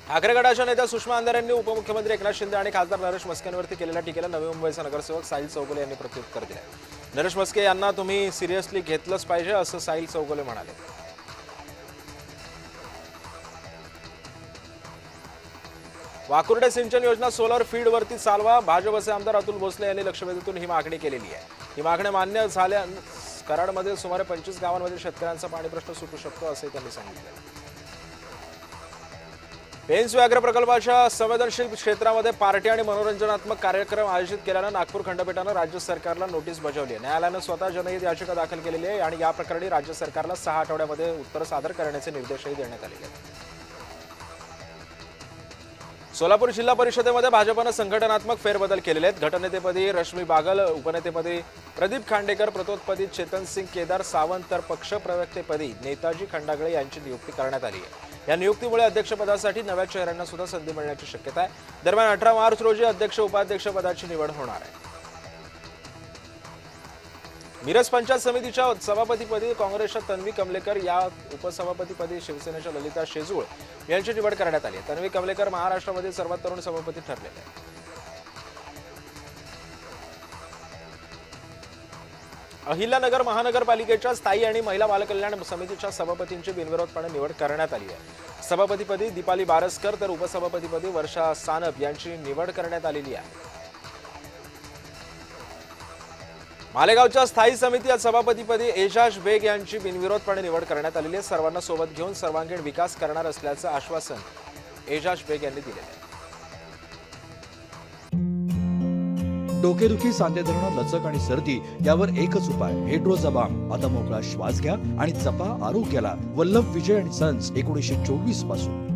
ठाकरे गटाच्या नेत्या सुषमा अंधारे यांनी उपमुख्यमंत्री एकनाथ शिंदे आणि खासदार नरेश म्हस्केंवरती केलेल्या टीकेला नवी मुंबईचा नगरसेवक साहिल चौगुले यांनी प्रत्युत्तर दिले। नरेश म्हस्के यांना तुम्ही सिरियसली घेतलंच पाहिजे असं साहिल चौगुले म्हणाले। वाकुर्डे सिंचन योजना सोलर फीड वरती चालवा, भाजपचे आमदार अतुल भोसले यांनी लक्षवेधीतून ही मागणी केलेली आहे। ही मागणी मान्य झाल्या कराडमध्ये सुमारे 25 गावांमधील शेतकऱ्यांचा पाणी प्रश्न सुटू शकतो असे त्यांनी सांगितले। पेंच व्याघ्र प्रकल्पाच्या संवेदनशील क्षेत्रामध्ये पार्टी आणि मनोरंजनात्मक कार्यक्रम आयोजित केल्यानं नागपूर खंडपीठानं राज्य सरकारला नोटीस बजावली आहे। न्यायालयानं स्वतः जनहित याचिका दाखल केलेली आहे आणि या प्रकरणी राज्य सरकारला 6 आठवड्यामध्ये उत्तर सादर करण्याचे निर्देशही देण्यात आलेले आहेत। सोलापूर जिल्हा परिषदेमध्ये भाजपनं संघटनात्मक फेरबदल केलेले आहेत। गटनेतेपदी रश्मी बागल, उपनेतेपदी प्रदीप खांडेकर, प्रतोदपदी चेतन सिंग केदार सावंत तर पक्ष प्रवक्तेपदी नेताजी खंडागळे यांची नियुक्ती करण्यात आली आहे। या नियुक्तीमुळे अध्यक्षपदासाठी नव्या चेहऱ्यांना सुद्धा संधी मिळण्याची शक्यता आहे। दरम्यान 18 मार्च रोजी अध्यक्ष उपाध्यक्ष पदाची निवड होणार आहे। मिरज पंचायत समितीच्या सभापतीपदी काँग्रेसच्या तन्वी कमलेकर, या उपसभापतीपदी शिवसेनेच्या ललिता शेजूळ यांची निवड करण्यात आली आहे। तन्वी कमलेकर महाराष्ट्रामधील सर्वात तरुण सभापती ठरलेले आहेत। अहिल्यानगर महानगरपालिकेच्या स्थायी आणि महिला बालकल्याण समितीच्या सभापतींची बिनविरोधपणे निवड करण्यात आली आहे। सभापतीपदी दीपाली बारसकर तर उपसभापतीपदी वर्षा सानप यांची निवड करण्यात आलेली आहे। मालेगावच्या स्थायी समिती सभापतीपदी एजाज बेग यांची बिनविरोधपणे निवड करण्यात आलेली आहे। सर्वांना सोबत घेऊन सर्वांगीण विकास करणार असल्याचं आश्वासन एजाज बेग यांनी दिलेलं आहे। डोकेदुखी, सांधे धरणं, लचक आणि सर्दी यावर एकच उपाय, हेड्रोझाबाम। आता मोकळा श्वास घ्या आणि जपा आरोग्याला। वल्लभ विजय आणि सन्स 1924 पासून।